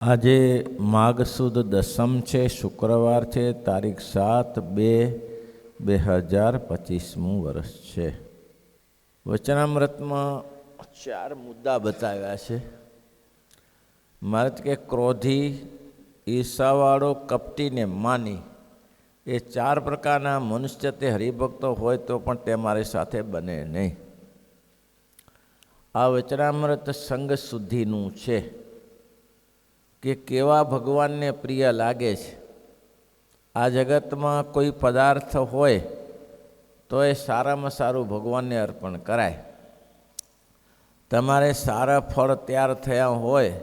આજે માઘ સુદ દસમ છે, શુક્રવાર છે, તારીખ 7/2/2025 વર્ષ છે. વચનામૃતમાં 4 મુદ્દા બતાવ્યા છે. મહારાજ કે ક્રોધી, ઈર્ષાવાળો, કપટી ને માની એ 4 પ્રકારના મનુષ્ય તે હરિભક્તો હોય તો પણ તે મારી સાથે બને નહીં. આ વચનામૃત સંગ શુદ્ધિનું છે કે કેવા ભગવાનને પ્રિય લાગે છે. આ જગતમાં કોઈ પદાર્થ હોય તો એ સારામાં સારું ભગવાનને અર્પણ કરાય. તમારે સારા ફળ તૈયાર થયા હોય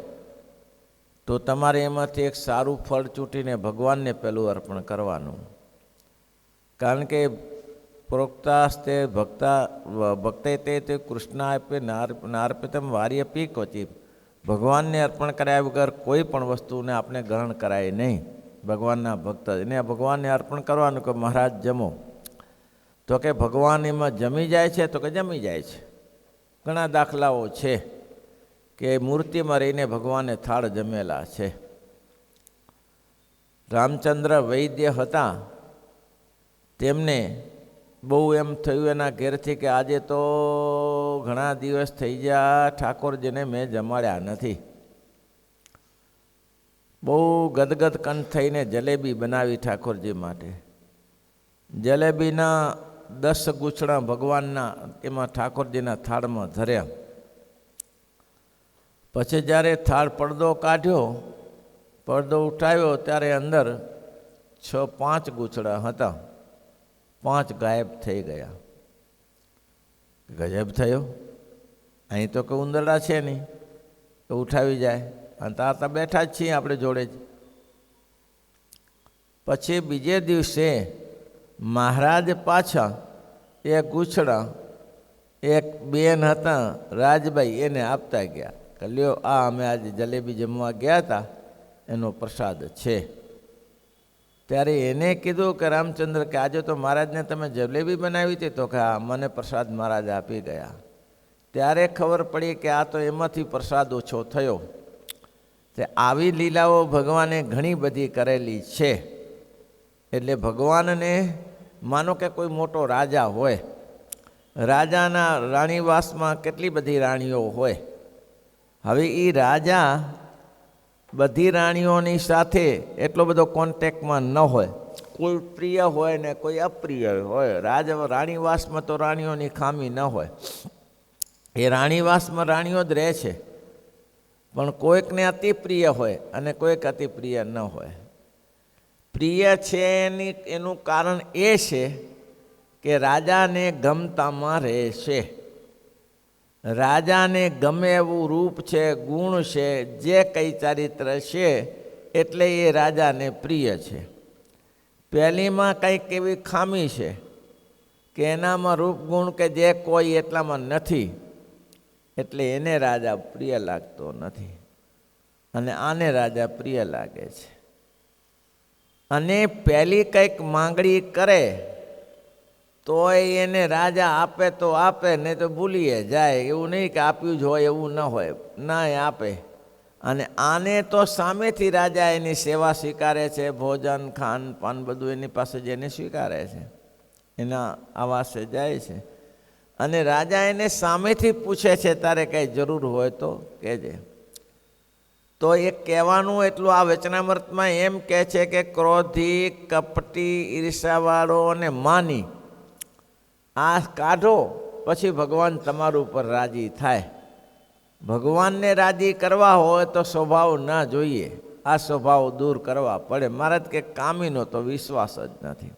તો તમારે એમાંથી એક સારું ફળ ચૂંટીને ભગવાનને પહેલું અર્પણ કરવાનું. કારણ કે પ્રોક્તાસ્તે ભક્તે તે કૃષ્ણ આપે નાર્પિતમ વાર્યપી ક્વચિત. ભગવાનને અર્પણ કર્યા વગર કોઈ પણ વસ્તુને આપણે ગ્રહણ કરાય નહીં. ભગવાનના ભક્ત એને ભગવાનને અર્પણ કરવાનું કે મહારાજ જમો, તો કે ભગવાન એમાં જમી જાય છે, તો કે જમી જાય છે. ઘણા દાખલાઓ છે કે મૂર્તિમાં રહીને ભગવાને થાળ જમેલા છે. રામચંદ્ર વૈદ્ય હતા, તેમને બહુ એમ થયું એના ઘેરથી કે આજે તો ઘણા દિવસ થઈ ગયા ઠાકોરજીને મેં જમાડ્યા નથી. બહુ ગદગદ કંઠ થઈને જલેબી બનાવી ઠાકોરજી માટે. જલેબીના 10 ગૂંચડા ભગવાનના એમાં ઠાકોરજીના થાળમાં ધર્યા. પછી જ્યારે થાળ પડદો કાઢ્યો, પડદો ઉઠાવ્યો ત્યારે અંદર 5 ગૂંચડા હતા. 5 ગાયબ થઈ ગયા. ગજબ થયો, અહીં તો કોઈ ઉંદરડા છે નહીં તો ઉઠાવી જાય, અને તાર બેઠા જ છીએ આપણે જોડે જ. પછી બીજે દિવસે મહારાજ પાછા એક ગૂંચડા એક બેન હતા રાજભાઈ એને આપતા ગયા કે લ્યો આ અમે આજે જલેબી જમવા ગયા હતા એનો પ્રસાદ છે. ત્યારે એને કીધું કે રામચંદ્ર કે આજે તો મહારાજને તમે જલેબી બનાવી હતી, તો કે હા મને પ્રસાદ મહારાજ આપી ગયા. ત્યારે ખબર પડી કે આ તો એમાંથી પ્રસાદ ઓછો થયો. તે આવી લીલાઓ ભગવાને ઘણી બધી કરેલી છે. એટલે ભગવાનને માનો કે કોઈ મોટો રાજા હોય, રાજાના રાણીવાસમાં કેટલી બધી રાણીઓ હોય. હવે એ રાજા બધી રાણીઓની સાથે એટલો બધો કોન્ટેક્ટમાં ન હોય. કોઈ પ્રિય હોય ને કોઈ અપ્રિય હોય. રાણીવાસમાં તો રાણીઓની ખામી ન હોય. એ રાણીવાસમાં રાણીઓ જ રહે છે, પણ કોઈકને અતિ પ્રિય હોય અને કોઈક અતિ પ્રિય ન હોય. પ્રિય છે એનું કારણ એ છે કે રાજાને ગમતામાં રહે છે. રાજાને ગમે એવું રૂપ છે, ગુણ છે, જે કંઈ ચારિત્ર છે એટલે એ રાજાને પ્રિય છે. પહેલીમાં કંઈક એવી ખામી છે કે એનામાં રૂપ ગુણ કે જે કોઈ એટલામાં નથી, એટલે એને રાજા પ્રિય લાગતો નથી, અને આને રાજા પ્રિય લાગે છે. અને પહેલી કંઈક માંગણી કરે તો એને રાજા આપે તો આપે, નહીં તો ભૂલીએ જાય. એવું નહીં કે આપ્યું જ હોય એવું ન હોય, ના એ આપે. અને આને તો સામેથી રાજા એની સેવા સ્વીકારે છે, ભોજન ખાન પાન બધું એની પાસે જઈને સ્વીકારે છે, એના આવાસે જાય છે. અને રાજા એને સામેથી પૂછે છે તારે કંઈ જરૂર હોય તો કહેજે. તો એ કહેવાનું એટલું આ વચનામૃતમાં એમ કહે છે કે ક્રોધી, કપટી, ઈર્ષાવાળો અને માની આ કાઢો, પછી ભગવાન તમારું ઉપર રાજી થાય. ભગવાનને રાજી કરવા હોય તો સ્વભાવ ના જોઈએ, આ સ્વભાવ દૂર કરવા પડે. મહારાજ કે કામીનો તો વિશ્વાસ જ નથી.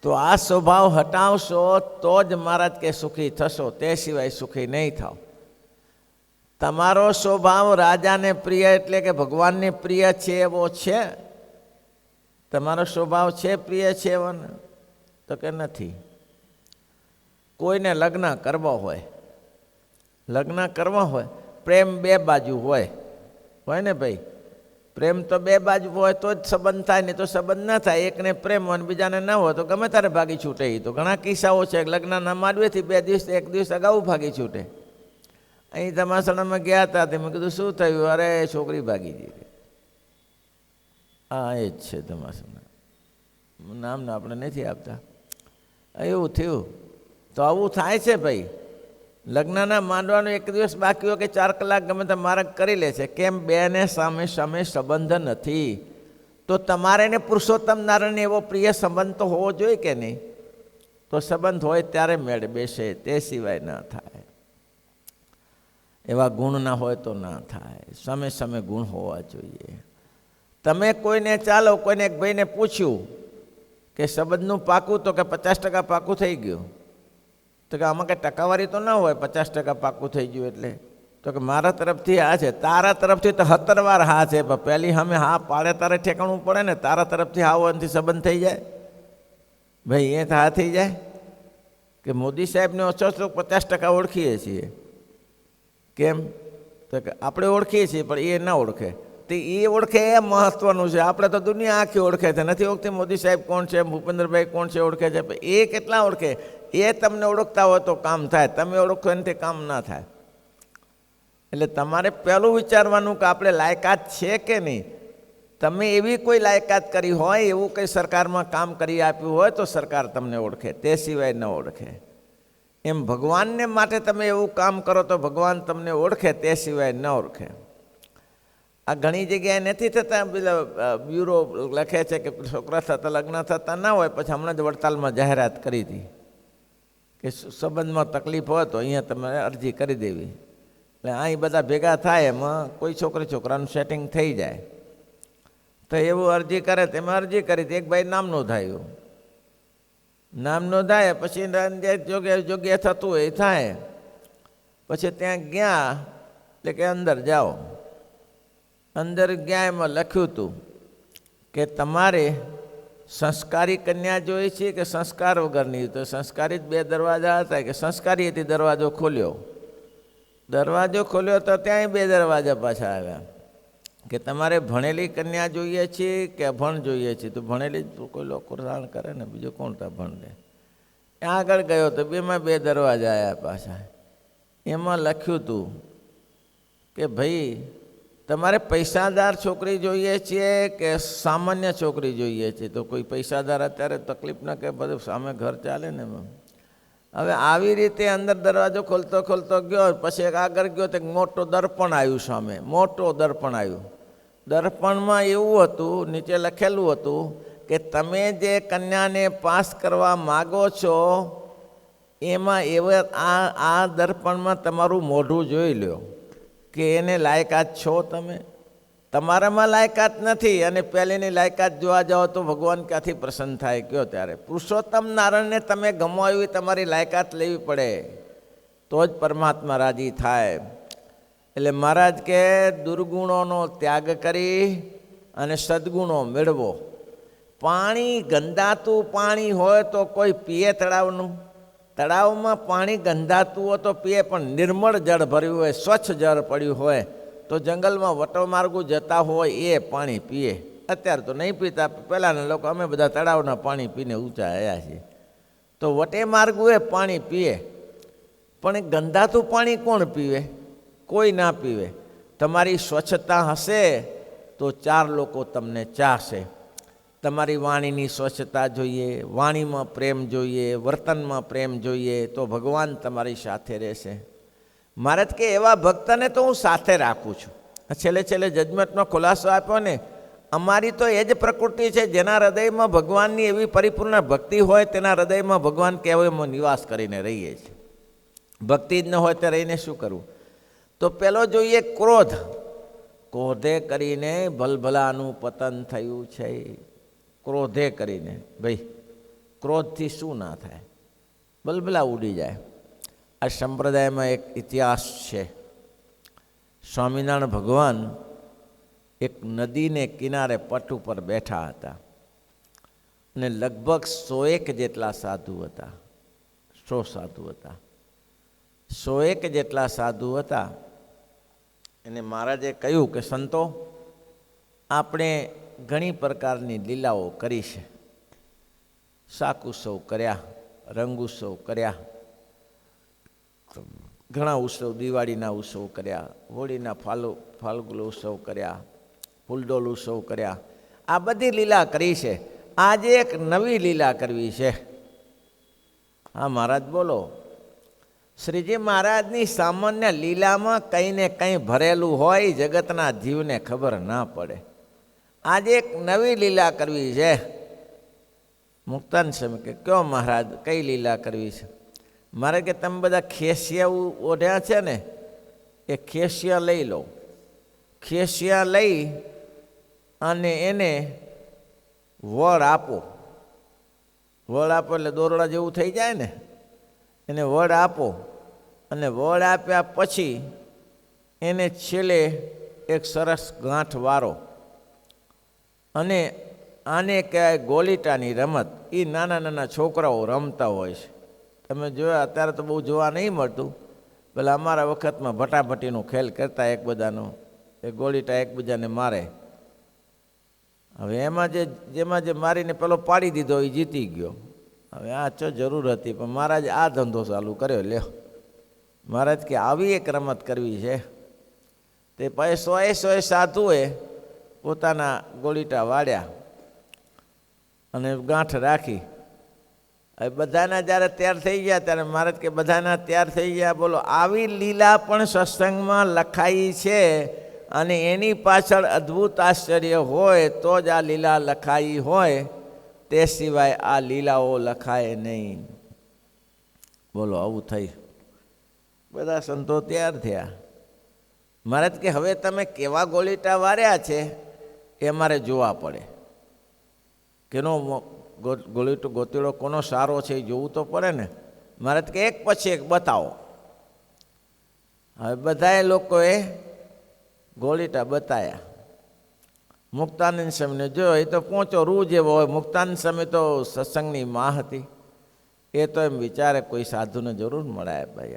તો આ સ્વભાવ હટાવશો તો જ મહારાજ કે સુખી થશો, તે સિવાય સુખી નહીં થાવ. તમારો સ્વભાવ રાજાને પ્રિય એટલે કે ભગવાનને પ્રિય છે એવો છે? તમારો સ્વભાવ છે પ્રિય છે એવો ને? તો કે નથી. કોઈને લગ્ન કરવા હોય, પ્રેમ 2 બાજુ હોય ને ભાઈ. પ્રેમ તો 2 બાજુ હોય તો જ સંબંધ થાય, નહીં તો સંબંધ ના થાય. એકને પ્રેમ હોય બીજાને ન હોય તો ગમે ત્યારે ભાગી છૂટે. તો ઘણા કિસ્સાઓ છે. લગ્નના માંડવેથી 2 દિવસ 1 દિવસ અગાઉ ભાગી છૂટે. અહીં ધમાસણામાં ગયા હતા તે મેં કીધું શું થયું? અરે છોકરી ભાગી ગઈ. હા એ જ છે ધમાસણા, નામને આપણે નથી આપતા. એવું થયું. તો આવું થાય છે ભાઈ. લગ્નના માંડવાનો એક દિવસ બાકી હોય કે 4 કલાક ગમે તે માર્ગ કરી લે છે. કેમ? બેને સામે સામે સંબંધ નથી. તો તમારે ને પુરુષોત્તમ નારાયણને એવો પ્રિય સંબંધ તો હોવો જોઈએ કે નહીં? તો સંબંધ હોય ત્યારે મેળ બેસે, તે સિવાય ના થાય. એવા ગુણ ના હોય તો ના થાય. સામે સામે ગુણ હોવા જોઈએ. તમે કોઈને ચાલો, કોઈને એક ભાઈને પૂછ્યું કે સંબંધનું પાકું, તો કે 50% પાકું થઈ ગયું. તો કે આમાં કંઈ ટકાવારી તો ના હોય 50% પાકું થઈ ગયું એટલે. તો કે મારા તરફથી આ છે, તારા તરફથી તો 70 વાર હા છે, પણ પહેલી સામે હા પાડે તારે ઠેકાણું પડે ને. તારા તરફથી હા હોવાથી સંબંધ થઈ જાય ભાઈ? એ હા થઈ જાય કે મોદી સાહેબને ઓછો 50% ઓળખીએ છીએ. કેમ? તો કે આપણે ઓળખીએ છીએ પણ એ ના ઓળખે. તે એ ઓળખે એ મહત્વનું છે. આપણે તો દુનિયા આખી ઓળખે છે, નથી ઓળખતી મોદી સાહેબ કોણ છે, ભૂપેન્દ્રભાઈ કોણ છે ઓળખે છે. પણ એ કેટલા ઓળખે? એ તમને ઓળખતા હોય તો કામ થાય, તમે ઓળખો એનાથી કામ ના થાય. એટલે તમારે પહેલું વિચારવાનું કે આપણે લાયકાત છે કે નહીં. તમે એવી કોઈ લાયકાત કરી હોય, એવું કંઈ સરકારમાં કામ કરી આપ્યું હોય તો સરકાર તમને ઓળખે, તે સિવાય ન ઓળખે. એમ ભગવાનને માટે તમે એવું કામ કરો તો ભગવાન તમને ઓળખે, તે સિવાય ન ઓળખે. આ ઘણી જગ્યાએ નથી થતા. પેલા બ્યુરો લખે છે કે છોકરા થતા લગ્ન થતા ના હોય, પછી હમણાં જ વડતાલમાં જાહેરાત કરી હતી કે સંબંધમાં તકલીફ હોય તો અહીંયા તમારે અરજી કરી દેવી. એટલે અહીં બધા ભેગા થાય, એમાં કોઈ છોકરાનું સેટિંગ થઈ જાય. તો એવું અરજી કરે, તેમાં અરજી કરી હતી. એક ભાઈ નામ નોંધાયું. નામ નોંધાય પછી જોગ્ય થતું હોય એ થાય. પછી ત્યાં ગયા એટલે કે અંદર જાઓ. અંદર ગયા, એમાં લખ્યું હતું કે તમારે સંસ્કારી કન્યા જોઈએ છે કે સંસ્કાર વગરની? તો સંસ્કારી જ 2 દરવાજા હતા કે સંસ્કારી હતી. દરવાજો ખોલ્યો તો ત્યાંય 2 દરવાજા પાછા આવ્યા કે તમારે ભણેલી કન્યા જોઈએ છે કે અભણ જોઈએ છે? તો ભણેલી જ કોઈ લોકો રાણ કરે ને, બીજો કોણ તા ભણ લે. ત્યાં આગળ ગયો તો 2માં 2 દરવાજા આવ્યા પાછા. એમાં લખ્યું હતું કે ભાઈ તમારે પૈસાદાર છોકરી જોઈએ છે કે સામાન્ય છોકરી જોઈએ છે? તો કોઈ પૈસાદાર અત્યારે તકલીફ ના કે બધું સામે ઘર ચાલે ને. હવે આવી રીતે અંદર દરવાજો ખોલતો ગયો. પછી એક આગળ ગયો તો મોટો દર્પણ આવ્યું સામે, મોટો દર્પણ આવ્યું. દર્પણમાં એવું હતું, નીચે લખેલું હતું કે તમે જે કન્યાને પાસ કરવા માગો છો એમાં આ દર્પણમાં તમારું મોઢું જોઈ લો કે એને લાયકાત છો તમે. તમારામાં લાયકાત નથી અને પહેલીની લાયકાત જોવા જાઓ તો ભગવાન ક્યાંથી પ્રસન્ન થાય કયો? ત્યારે પુરુષોત્તમ નારાયણને તમે ગમાવી, તમારી લાયકાત લેવી પડે તો જ પરમાત્મા રાજી થાય. એટલે મહારાજ કે દુર્ગુણોનો ત્યાગ કરી અને સદગુણો મેળવો. પાણી ગંધાતું પાણી હોય તો કોઈ પીએ તળાવનું? તળાવમાં પાણી ગંધાતું હોય તો પીએ, પણ નિર્મળ જળ ભર્યું હોય, સ્વચ્છ જળ પડ્યું હોય તો જંગલમાં વટો માર્ગો જતા હોય એ પાણી પીએ. અત્યારે તો નહીં પીતા, પહેલાંના લોકો અમે બધા તળાવના પાણી પીને ઊંચા આવ્યા છીએ. તો વટે માર્ગો એ પાણી પીએ, પણ એ ગંધાતું પાણી કોણ પીવે? કોઈ ના પીવે. તમારી સ્વચ્છતા હશે તો 4 લોકો તમને ચાહશે. તમારી વાણીની સ્વચ્છતા જોઈએ, વાણીમાં પ્રેમ જોઈએ, વર્તનમાં પ્રેમ જોઈએ, તો ભગવાન તમારી સાથે રહેશે. મહારાજ કે એવા ભક્તને તો હું સાથે રાખું છું. છેલ્લે જજમેન્ટનો ખુલાસો આપ્યો ને, અમારી તો એ જ પ્રકૃતિ છે જેના હૃદયમાં ભગવાનની એવી પરિપૂર્ણ ભક્તિ હોય, તેના હૃદયમાં ભગવાન કહેવાયમાં નિવાસ કરીને રહીએ છીએ. ભક્તિ જ ન હોય તો રહીને શું કરવું? તો પેલો જોઈએ ક્રોધ. ક્રોધે કરીને ભલભલાનું પતન થયું છે. ક્રોધે કરીને ભાઈ, ક્રોધથી શું ના થાય? ભલભલા ઉડી જાય. આ સંપ્રદાયમાં એક ઇતિહાસ છે. સ્વામિનારાયણ ભગવાન એક નદીને કિનારે પટ ઉપર બેઠા હતા અને લગભગ 101 જેટલા સાધુ હતા. 100 સાધુ હતા. 101 જેટલા સાધુ હતા. એને મહારાજે કહ્યું કે સંતો, આપણે ઘણી પ્રકારની લીલાઓ કરી છે. શાક ઉત્સવ કર્યા, રંગ ઉત્સવ કર્યા, ઘણા ઉત્સવ, દિવાળીના ઉત્સવ કર્યા, હોળીના ફાલ્ગુન ઉત્સવ કર્યા, ફૂલડોલ ઉત્સવ કર્યા. આ બધી લીલા કરી છે. આજે એક નવી લીલા કરવી છે. હા મહારાજ બોલો. શ્રીજી મહારાજની સામાન્ય લીલામાં કંઈ ને કંઈ ભરેલું હોય, જગતના જીવને ખબર ના પડે. આજે એક નવી લીલા કરવી છે. મુક્તાન સ્વામી કે કયો મહારાજ, કઈ લીલા કરવી છે? મારે કે તમે બધા ખેસિયા ઓઢ્યા છે ને, એ ખેસિયા લઈ લો. ખેસિયા લઈ અને એને વળ આપો. વળ આપો એટલે દોરડા જેવું થઈ જાય ને, એને વળ આપો. અને વળ આપ્યા પછી એને છેલ્લે એક સરસ ગાંઠ વારો. અને આને કહેવાય ગોલીટાની રમત. એ નાના નાના છોકરાઓ રમતા હોય છે. તમે જોયા, અત્યારે તો બહુ જોવા નહીં મળતું. પેલા અમારા વખતમાં ભટાભટીનો ખેલ કરતા એકબીજાનો, એ ગોળીટા એકબીજાને મારે. હવે એમાં જેમાં જે મારીને પેલો પાડી દીધો એ જીતી ગયો. હવે આ ચો જરૂર હતી, પણ મહારાજ આ ધંધો ચાલુ કર્યો. લ્યો મહારાજ કે આવી એક રમત કરવી છે. તે પછી 100 સાધુએ પોતાના ગોળીટા વાળ્યા અને ગાંઠ રાખી. હવે બધાના જ્યારે તૈયાર થઈ ગયા ત્યારે મહારાજ કે બધાના તૈયાર થઈ ગયા. બોલો, આવી લીલા પણ સત્સંગમાં લખાઈ છે, અને એની પાછળ અદ્ભુત આશ્ચર્ય હોય તો જ આ લીલા લખાઈ હોય, તે સિવાય આ લીલાઓ લખાય નહીં. બોલો, આવું થઈ. બધા સંતો તૈયાર થયા. મહારાજ કે હવે તમે કેવા ગોળીટા વાર્યા છે એ અમારે જોવા પડે. કેનો ગોતીડો કોનો સારો છે એ જોવું તો પડે ને. મહારાજ કે એક પછી એક બતાવો. હવે બધાએ લોકોએ ગોળીટા બતાવ્યા. મુક્તાનંદ સ્વામીને જોયો, એ તો પહોંચો રૂ જેવો હોય. મુક્તાનંદ સ્વામી તો સત્સંગની માં હતી. એ તો એમ વિચારે કોઈ સાધુને જરૂર મળાય ભાઈ,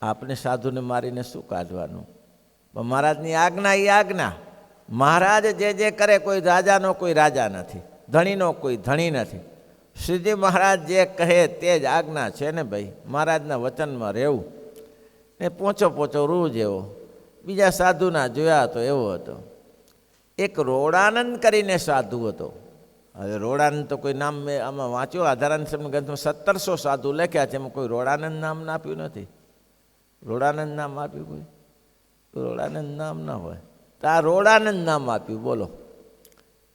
આપને સાધુને મારીને શું કાઢવાનું. પણ મહારાજની આજ્ઞા એ આજ્ઞા. મહારાજ જે કરે, કોઈ રાજાનો કોઈ રાજા નથી, ધણીનો કોઈ ધણી નથી. શ્રીજી મહારાજ જે કહે તે જ આજ્ઞા છે ને ભાઈ. મહારાજના વચનમાં રહેવું. એ પોચો રૂ જેવો. બીજા સાધુના જોયા તો એવો હતો. એક રોડાનંદ કરીને સાધુ હતો. હવે રોડાનંદ તો કોઈ નામ મેં આમાં વાંચ્યો, આધારાનંદ સ્વામી ગ્રંથમાં 1700 સાધુ લખ્યા છે, એમાં કોઈ રોડાનંદ નામ ના આપ્યું નથી. રોડાનંદ નામ આપ્યું કોઈ? રોડાનંદ નામ ના હોય તો આ રોડાનંદ નામ આપ્યું. બોલો,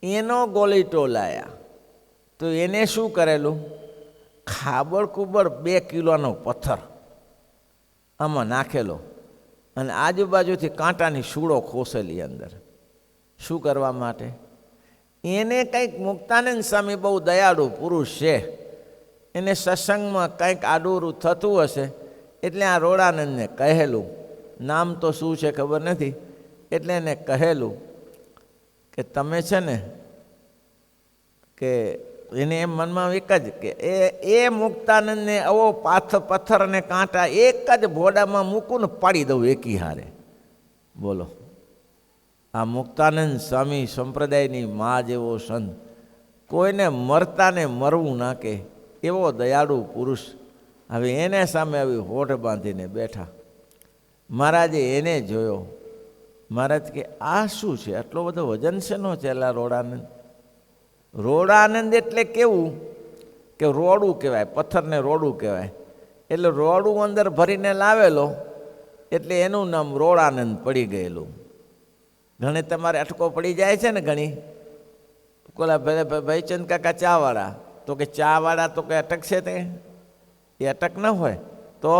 એનો ગોલીટો લાયા તો એને શું કરેલું? ખાબડ કુબડ 2 કિલોનો પથ્થર આમાં નાખેલો, અને આજુબાજુથી કાંટાની સૂળો ખોસેલી અંદર. શું કરવા માટે? એને કંઈક મુક્તાનંદ સ્વામી બહુ દયાળુ પુરુષ છે, એને સત્સંગમાં કંઈક આડું થતું હશે, એટલે આ રોડાનંદને કહેલું. નામ તો શું છે ખબર નથી. એટલે એને કહેલું કે તમે છે ને, કે એને એમ મનમાં એક જ કે એ મુક્તાનંદને આવો પથ્થર અને કાંટા એક જ ભોડામાં મૂકું ને પાડી દઉં એકી હારે. બોલો, આ મુક્તાનંદ સ્વામી સંપ્રદાયની મા જેવો સંત, કોઈને મરતાને મરવું ના કે એવો દયાળુ પુરુષ. હવે એને સામે આવી હોઠ બાંધીને બેઠા. મહારાજે એને જોયો. મહારાજ કે આ શું છે? આટલો બધો વજન છે નો ચેલા રોડાનંદ? રોડાનંદ એટલે કેવું કે રોડું કહેવાય, પથ્થરને રોડું કહેવાય. એટલે રોડું અંદર ભરીને લાવેલો એટલે એનું નામ રોડાનંદ પડી ગયેલું. ઘણે તમારે અટકો પડી જાય છે ને ઘણી. કોલા ભાઈચંદ કાકા ચાવાળા, તો કે ચાવાળા તો કે અટક છે તે? એ અટક ન હોય તો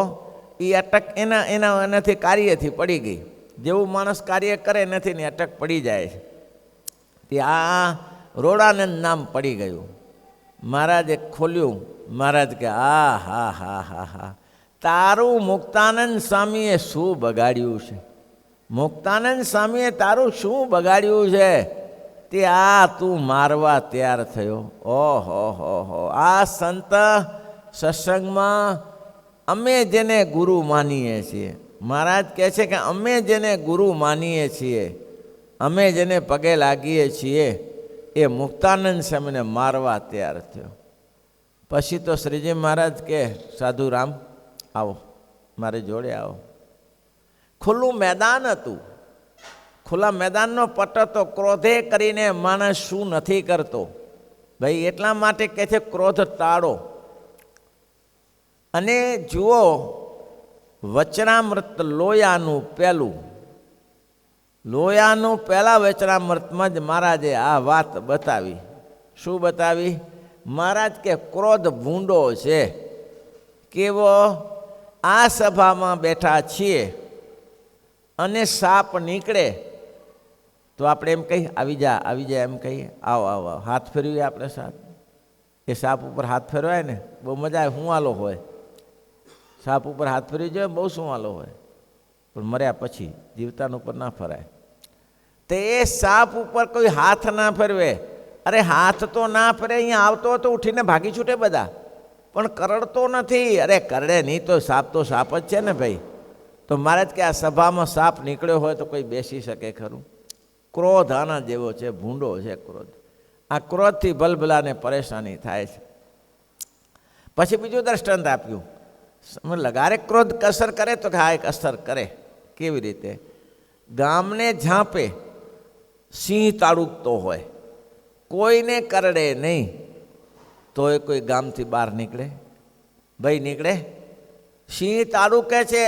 એ અટક એનાથી કાર્યથી પડી ગઈ. જેવું માણસ કાર્ય કરે નથી ને અટક પડી જાય છે. તે આ રોડાનંદ નામ પડી ગયું. મહારાજે ખોલ્યું. મહારાજ કે હા, તારું મુક્તાનંદ સ્વામીએ શું બગાડ્યું છે? મુક્તાનંદ સ્વામીએ તારું શું બગાડ્યું છે? તે આ તું મારવા તૈયાર થયો. ઓહો, આ સંત સત્સંગમાં અમે જેને ગુરુ માનીએ છીએ, મહારાજ કહે છે કે અમે જેને ગુરુ માનીએ છીએ, અમે જેને પગે લાગીએ છીએ, એ મુક્તાનંદ સ્વામીને મારવા તૈયાર થયો. પછી તો શ્રીજી મહારાજ કે સાધુ રામ આવો, મારી જોડે આવો. ખુલ્લું મેદાન હતું. ખુલ્લા મેદાનનો પટ હતો. ક્રોધે કરીને માણસ શું નથી કરતો ભાઈ, એટલા માટે કહે છે ક્રોધ ટાળો. અને જુઓ વચનામૃત લોયાનું પહેલું, લોયાનું પહેલા વચનામૃતમાં જ મહારાજે આ વાત બતાવી. શું બતાવી? મહારાજ કે ક્રોધ ભૂંડો છે. કેવો? આ સભામાં બેઠા છીએ અને સાપ નીકળે તો આપણે એમ કહીએ આવી જા એમ કહીએ, આવો આવો, હાથ ફેરવીએ આપણે સાપ. એ સાપ ઉપર હાથ ફેરવાય ને બહુ મજા આવે, હુંવાલો હોય. સાપ ઉપર હાથ ફેરવી જોઈએ, બહુ સુવાલો હોય. પણ મર્યા પછી જીવતાનું ઉપર ના ફરાય. તે એ સાપ ઉપર કોઈ હાથ ના ફેરવે. અરે હાથ તો ના ફેરે, અહીંયા આવતો તો ઉઠીને ભાગી છૂટે બધા, પણ કરડતો નથી. અરે કરડે નહીં તો સાપ જ છે ને ભાઈ. તો મહારાજ કે આ સભામાં સાપ નીકળ્યો હોય તો કોઈ બેસી શકે ખરું? ક્રોધ આના જેવો છે, ભૂંડો છે ક્રોધ. આ ક્રોધથી ભલભલાને પરેશાની થાય છે. પછી બીજું દ્રષ્ટાંત આપ્યું. લગારે ક્રોધ અસર કરે તો કે હા એક અસર કરે. કેવી રીતે? ગામને ઝાંપે સિંહ તાડુકતો હોય, કોઈને કરડે નહીં, તો એ કોઈ ગામથી બહાર નીકળે? ભાઈ નીકળે? સિંહ તાડુકે છે,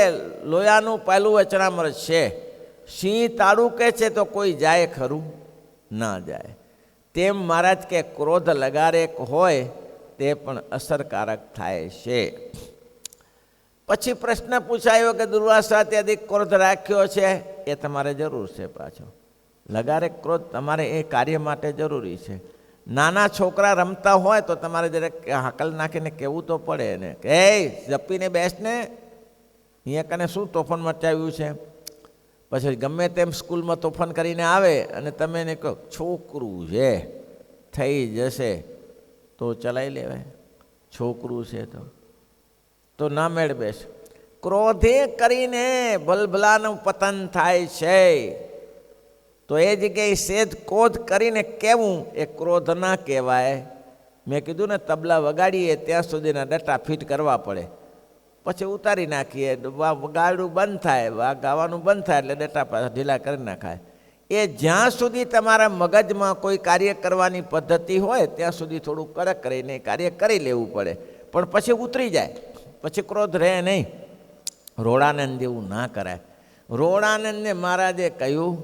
લોયાનું પહેલું વચનામૃત છે. સિંહ તાડુકે છે તો કોઈ જાય ખરું? ના જાય. તેમ મહારાજ કે ક્રોધ લગારે હોય તે પણ અસરકારક થાય છે. પછી પ્રશ્ન પૂછાયો કે દુર્વાસા ત્યાંથી ક્રોધ રાખ્યો છે, એ તમારે જરૂર છે. પાછો લગારે ક્રોધ તમારે એ કાર્ય માટે જરૂરી છે. નાના છોકરા રમતા હોય તો તમારે જરાક હાકલ નાખીને કહેવું તો પડે ને કે એ જપીને બેસને, અહીંયા કને શું તોફાન મચાવ્યું છે. પછી ગમે તેમ સ્કૂલમાં તોફાન કરીને આવે અને તમે એને કહો છોકરું છે, થઈ જશે, તો ચલાવી લેવાય. છોકરું છે તો ના મેળ બેસ. ક્રોધે કરીને ભલભલાનું પતન થાય છે. તો એ જગ્યાએ સેજ ક્રોધ કરીને કહેવું એ ક્રોધ ના કહેવાય. મેં કીધું ને તબલા વગાડીએ ત્યાં સુધીના ડટા ફિટ કરવા પડે, પછી ઉતારી નાખીએ, ગાડું બંધ થાય, ગાવાનું બંધ થાય એટલે ડટા પાછા ઢીલા કરી નાખાય. એ જ્યાં સુધી તમારા મગજમાં કોઈ કાર્ય કરવાની પદ્ધતિ હોય ત્યાં સુધી થોડું કડક કરીને કાર્ય કરી લેવું પડે, પણ પછી ઉતરી જાય, પછી ક્રોધ રહે નહીં. રોડાનંદ જેવું ના કરાય. રોડાનંદને મહારાજે કહ્યું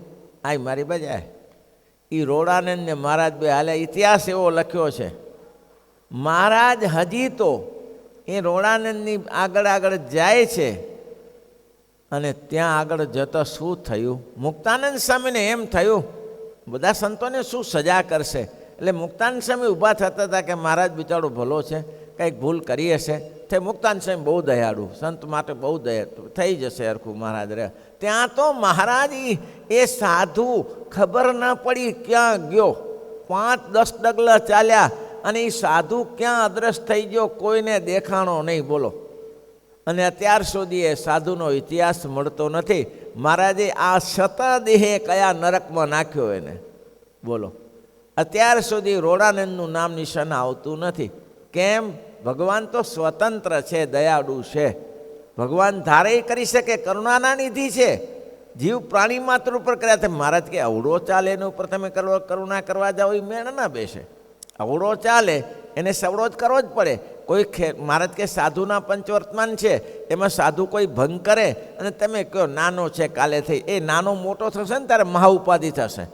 આય મારી બજાય. એ રોડાનંદને મહારાજ બે હાલે ઇતિહાસ એવો લખ્યો છે. મહારાજ હજી તો એ રોડાનંદની આગળ જાય છે અને ત્યાં આગળ જતા શું થયું? મુક્તાનંદ સ્વામીને એમ થયું બધા સંતોને શું સજા કરશે. એટલે મુક્તાનંદ સ્વામી ઊભા થતા હતા કે મહારાજ બિચારો ભલો છે, કંઈક ભૂલ કરી હશે. તે મુક્તાનંદ સ્વામી બહુ દયાળુ, સંત માટે બહુ દયા, થઈ જશે હરખું મહારાજ રહે. ત્યાં તો મહારાજ એ સાધુ ખબર ના પડી ક્યાં ગયો. 5-10 ડગલા ચાલ્યા અને એ સાધુ ક્યાં અદ્રશ્ય થઈ ગયો, કોઈને દેખાણો નહીં. બોલો. અને અત્યાર સુધી એ સાધુનો ઇતિહાસ મળતો નથી. મહારાજે આ શતદેહે કયા નરકમાં નાખ્યો એને, બોલો. અત્યાર સુધી રોડાનંદનું નામ નિશાન આવતું નથી. કેમ? ભગવાન તો સ્વતંત્ર છે, દયાળુ છે. ભગવાન ધારે કરી શકે, કરુણાના નિધિ છે. જીવ પ્રાણી માત્ર ઉપર કર્યા છે. મહારાજ કે અવળો ચાલે એના ઉપર તમે કરુણા કરવા જાઓ એ મેળ ના બેસે. અવળો ચાલે એને સવળો જ કરવો જ પડે. કોઈ મહારાજ કે સાધુના પંચવર્તમાન છે, એમાં સાધુ કોઈ ભંગ કરે અને તમે કહો નાનો છે કાલે થઈ, એ નાનો મોટો થશે ને ત્યારે મહા ઉપાધિ થશે.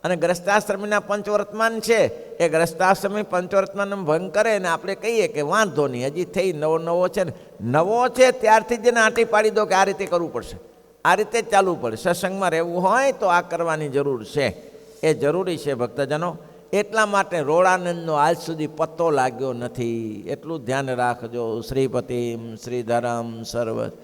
અને ગ્રસ્તાશ્રમીના પંચવર્તમાન છે, એ ગ્રસ્તાશ્રમી પંચવર્તમાન ભંગ કરે ને આપણે કહીએ કે વાંધો નહીં, હજી થઈ નવો છે ને, નવો છે ત્યારથી જ એને આંટી પાડી દો કે આ રીતે કરવું પડશે, આ રીતે જ ચાલવું પડે. સત્સંગમાં રહેવું હોય તો આ કરવાની જરૂર છે, એ જરૂરી છે ભક્તજનો. એટલા માટે રોડાનંદનો આજ સુધી પત્તો લાગ્યો નથી. એટલું ધ્યાન રાખજો. શ્રીપતિમ શ્રીધરમ સર્વ